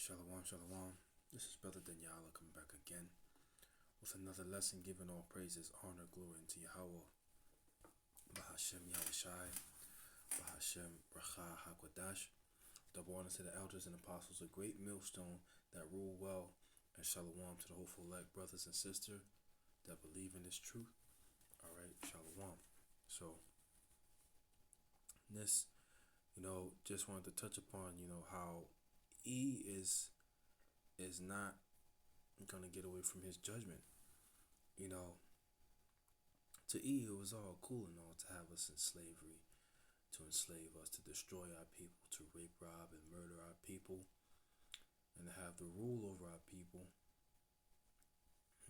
Shalom, shalom. This is Brother Daniela coming back again with another lesson giving all praises, honor, glory unto Yahweh, Bahashem Yahushai, Bahashem Racha HaKodash. Double honor to the elders and apostles, a great millstone that rule well, and shalom to the hopeful elect brothers and sisters that believe in this truth. Alright, shalom. So, this, just wanted to touch upon, how E is not gonna get away from his judgment. To E it was all cool and all to have us in slavery, to enslave us, to destroy our people, to rape, rob, and murder our people, and to have the rule over our people.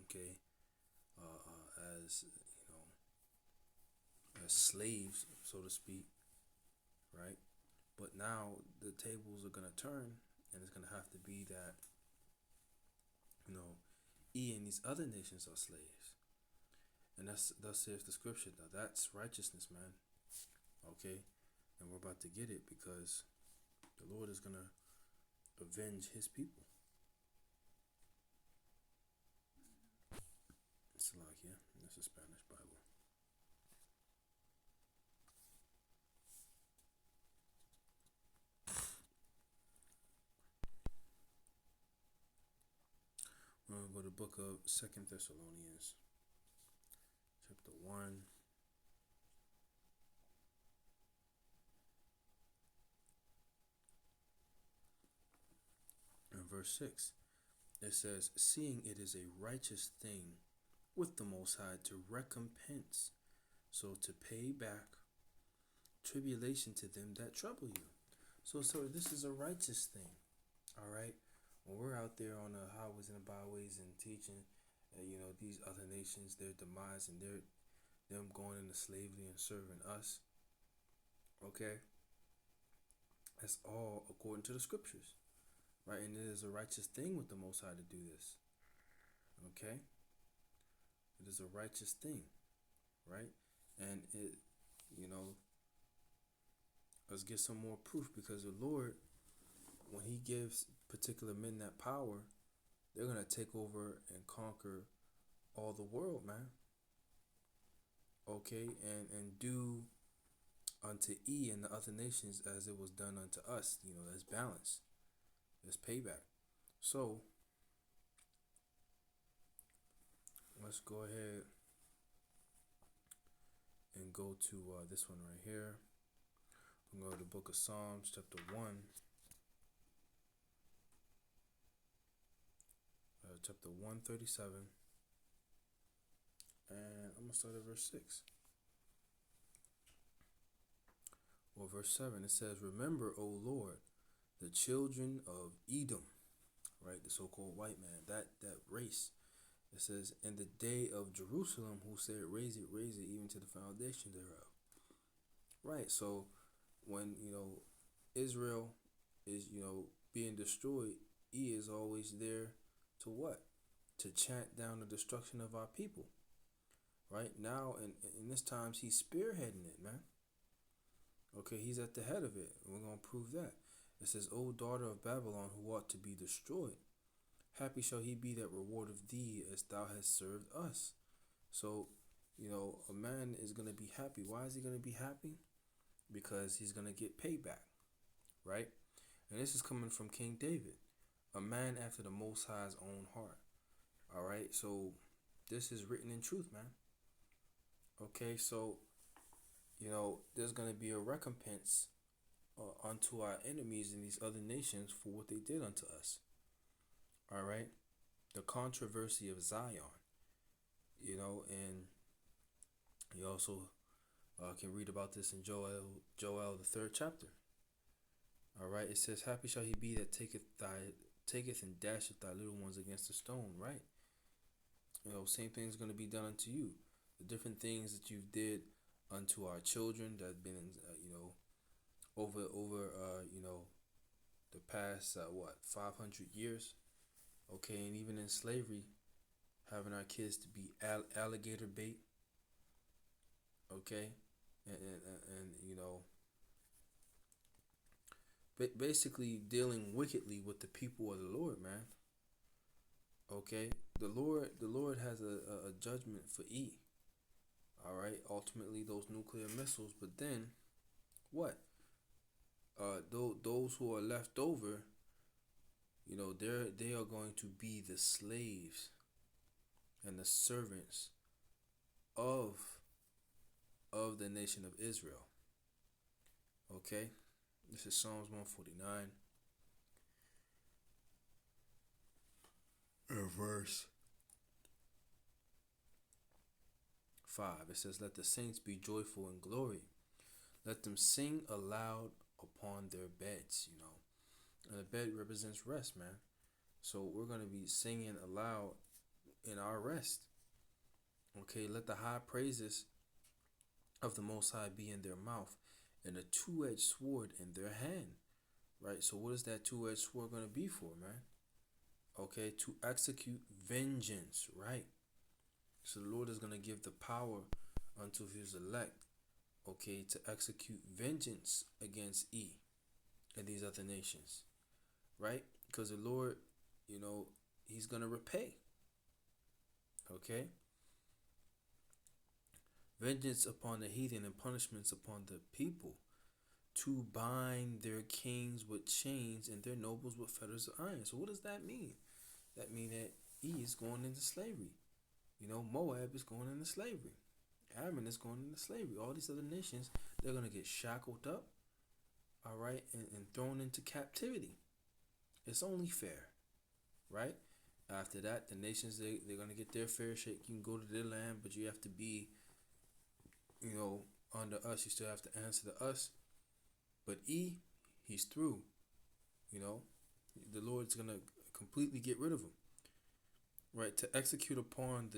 Okay, as as slaves, so to speak, right? But now the tables are gonna turn, and it's gonna have to be that E and these other nations are slaves, and thus says the scripture. Now that's righteousness, man. Okay, and we're about to get it because the Lord is gonna avenge His people. It's like, yeah, that's a Spanish Bible. We're gonna go to the book of 2 Thessalonians, chapter 1. And verse 6, it says, seeing it is a righteous thing with the Most High to recompense, so to pay back tribulation to them that trouble you. So this is a righteous thing, all right? When we're out there on the highways and the byways and teaching, these other nations, their demise and them going into slavery and serving us, okay? That's all according to the scriptures, right? And it is a righteous thing with the Most High to do this, okay? It is a righteous thing, right? And it, let's get some more proof, because the Lord, when He gives particular men that power, they're gonna take over and conquer all the world, man. Okay, and do unto E and the other nations as it was done unto us. There's balance, there's payback. So let's go ahead and go to this one right here. I'm going to go to the book of Psalms, chapter 1. Chapter 137. And I'm going to start at verse 6. Well, verse 7, it says, remember, O Lord, the children of Edom, right? The so-called white man, that race. It says, in the day of Jerusalem, who said, raise it, even to the foundation thereof. Right, so when, Israel is, being destroyed, E is always there to what? To chant down the destruction of our people. Right, now, in this times, he's spearheading it, man. Okay, he's at the head of it. And we're going to prove that. It says, O daughter of Babylon, who ought to be destroyed, happy shall he be that rewardeth thee as thou hast served us. So, a man is going to be happy. Why is he going to be happy? Because he's going to get payback, right? And this is coming from King David, a man after the Most High's own heart. All right, so this is written in truth, man. Okay, so, there's going to be a recompense unto our enemies in these other nations for what they did unto us. All right, the controversy of Zion, and you also can read about this in Joel, the 3rd chapter. All right, it says, happy shall he be that taketh and dasheth thy little ones against the stone, right? Same thing is going to be done unto you. The different things that you did unto our children that have been, over the past, 500 years. Okay, and even in slavery, having our kids to be alligator bait. Okay, and basically dealing wickedly with the people of the Lord, man. Okay, the Lord has a judgment for E. All right, ultimately those nuclear missiles, but then what? Those who are left over, they are going to be the slaves and the servants of the nation of Israel. Okay, this is Psalms 149, verse 5. It says, "Let the saints be joyful in glory. Let them sing aloud upon their beds." And the bed represents rest, man. So we're gonna be singing aloud in our rest. Okay, let the high praises of the Most High be in their mouth, and a two-edged sword in their hand. Right. So what is that two-edged sword gonna be for, man? Okay, to execute vengeance. Right. So the Lord is gonna give the power unto His elect. Okay, to execute vengeance against E and these other nations. Right. Because the Lord, He's gonna repay. Okay. Vengeance upon the heathen and punishments upon the people, to bind their kings with chains and their nobles with fetters of iron. So what does that mean? That means that E is going into slavery. Moab is going into slavery. Ammon is going into slavery. All these other nations, they're going to get shackled up, all right, and thrown into captivity. It's only fair, right? After that, the nations, they're going to get their fair shake. You can go to their land, but you have to be, under us. You still have to answer to us. But E, he's through. The Lord's going to completely get rid of him, right? To execute upon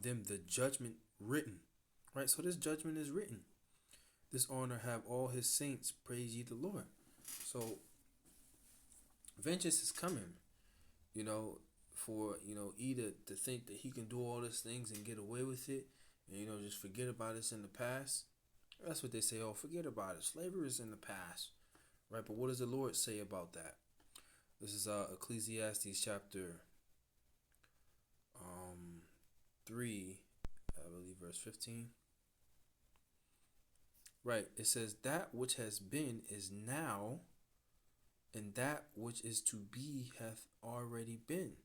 them the judgment written, right? So this judgment is written. This honor have all his saints, praise ye the Lord. So vengeance is coming, for E to think that he can do all these things and get away with it, and just forget about it's in the past. That's what they say. Oh, forget about it. Slavery is in the past, right? But what does the Lord say about that? This is Ecclesiastes chapter 3, I believe, verse 15. Right. It says, "That which has been is now, and that which is to be hath already been.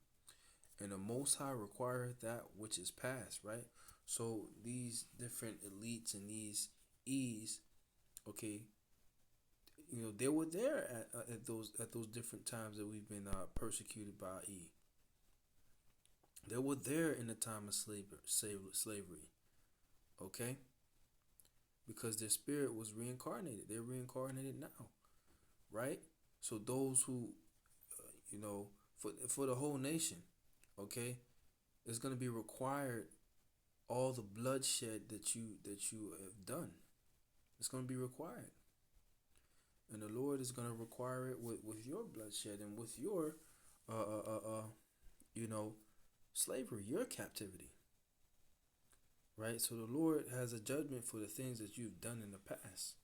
And the Most High requireth that which is past." Right. So these different elites and these E's, okay, they were there at those different times that we've been persecuted by E. They were there in the time of slavery. Okay, because their spirit was reincarnated. They're reincarnated now, right? So those who, for the whole nation, okay, it's gonna be required all the bloodshed that you have done. It's gonna be required, and the Lord is gonna require it with your bloodshed and with your, slavery, your captivity. Right? So the Lord has a judgment for the things that you've done in the past.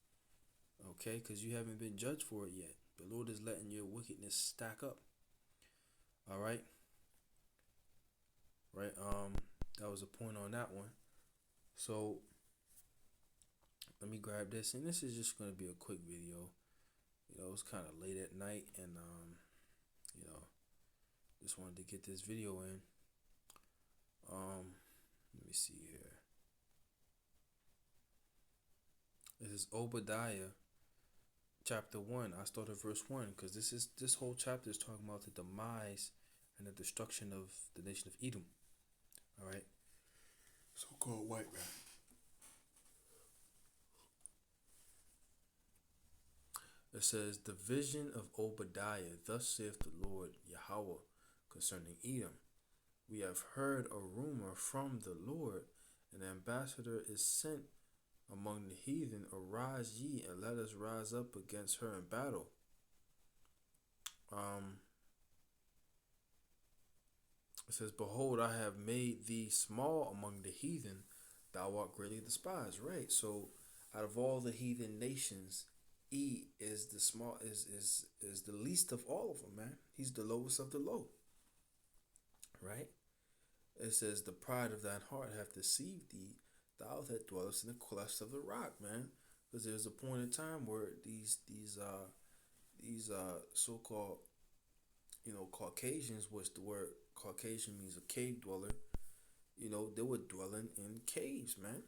Okay? Because you haven't been judged for it yet. The Lord is letting your wickedness stack up. All right? Right? That was a point on that one. So let me grab this. And this is just going to be a quick video. It's kind of late at night. And, just wanted to get this video in. Let me see here. This is Obadiah chapter 1. I started verse 1 because this whole chapter is talking about the demise and the destruction of the nation of Edom. All right, so-called white man. It says, "The vision of Obadiah. Thus saith the Lord Yahweh concerning Edom. We have heard a rumor from the Lord. An ambassador is sent among the heathen. Arise ye, and let us rise up against her in battle." It says, "Behold, I have made thee small among the heathen. Thou art greatly despised." Right. So out of all the heathen nations, E is the small is the least of all of them, man. He's the lowest of the low, right? It says the pride of thine heart hath deceived thee, thou that dwellest in the clefts of the rock, man. Because there's a point in time where these so called Caucasians, which the word Caucasian means a cave dweller. They were dwelling in caves, man.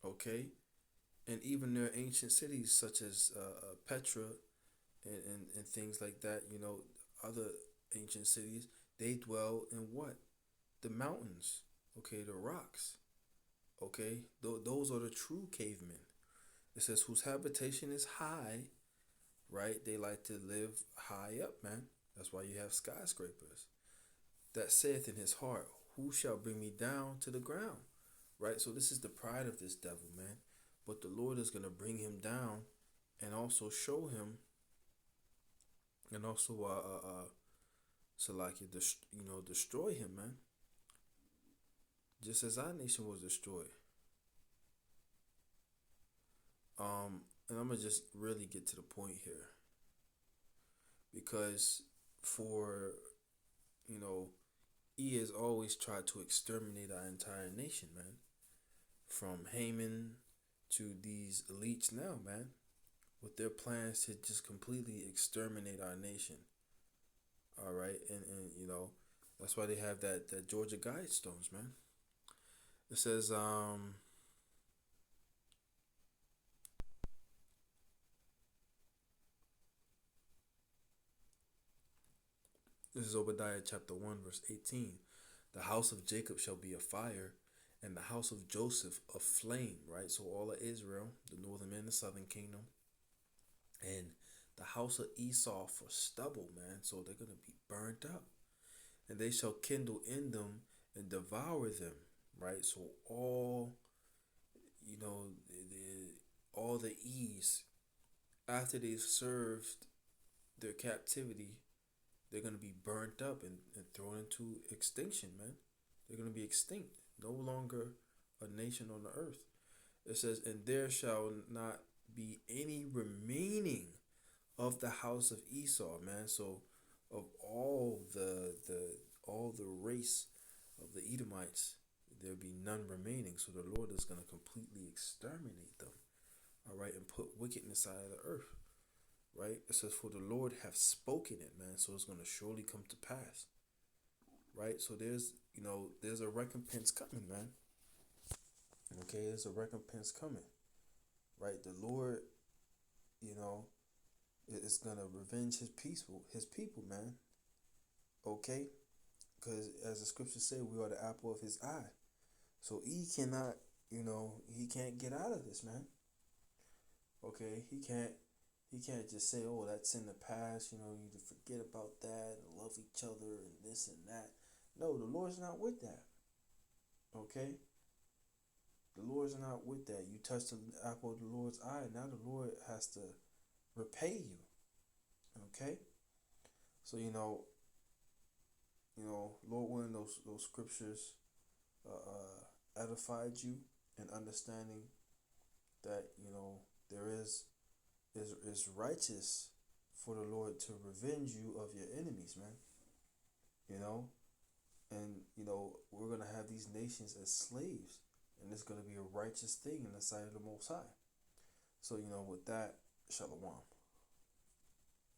Okay, and even their ancient cities such as Petra and things like that. Other ancient cities, they dwell in what? The mountains. Okay, the rocks. Okay, those are the true cavemen. It says whose habitation is high, right? They like to live high up, man. That's why you have skyscrapers. That saith in his heart, who shall bring me down to the ground? Right? So this is the pride of this devil, man. But the Lord is going to bring him down and also show him and also so like destroy him, man. Just as our nation was destroyed. And I'm gonna just really get to the point here. Because for you know, he has always tried to exterminate our entire nation, man. From Haman to these elites now, man, with their plans to just completely exterminate our nation. All right, and that's why they have that Georgia Guidestones, man. It says this is Obadiah chapter 1 verse 18. The house of Jacob shall be a fire, and the house of Joseph a flame. Right, so all of Israel, the northern and the southern kingdom, and the house of Esau for stubble, man. So they're gonna be burnt up, and they shall kindle in them and devour them. Right, so all all the ease after they've served their captivity, they're gonna be burnt up and thrown into extinction, man. They're gonna be extinct, no longer a nation on the earth. It says, and there shall not be any remaining of the house of Esau, man. So of all the race of the Edomites, there'll be none remaining. So the Lord is gonna completely exterminate them. All right, and put wickedness out of the earth. Right? It says, for the Lord hath spoken it, man. So it's gonna surely come to pass. Right? So there's a recompense coming, man. Okay, there's a recompense coming. Right? The Lord, you know, is gonna revenge his people, man. Okay? Because as the scriptures say, we are the apple of his eye. So he can't get out of this, man. Okay, he can't just say, oh, that's in the past, you need to forget about that and love each other and this and that. No, the Lord's not with that. Okay? The Lord's not with that. You touch the apple of the Lord's eye, now the Lord has to repay you. Okay? So Lord willing, those scriptures edified you in understanding that there is righteous for the Lord to revenge you of your enemies, man. And we're gonna have these nations as slaves, and it's gonna be a righteous thing in the sight of the Most High. So with that, Shalom.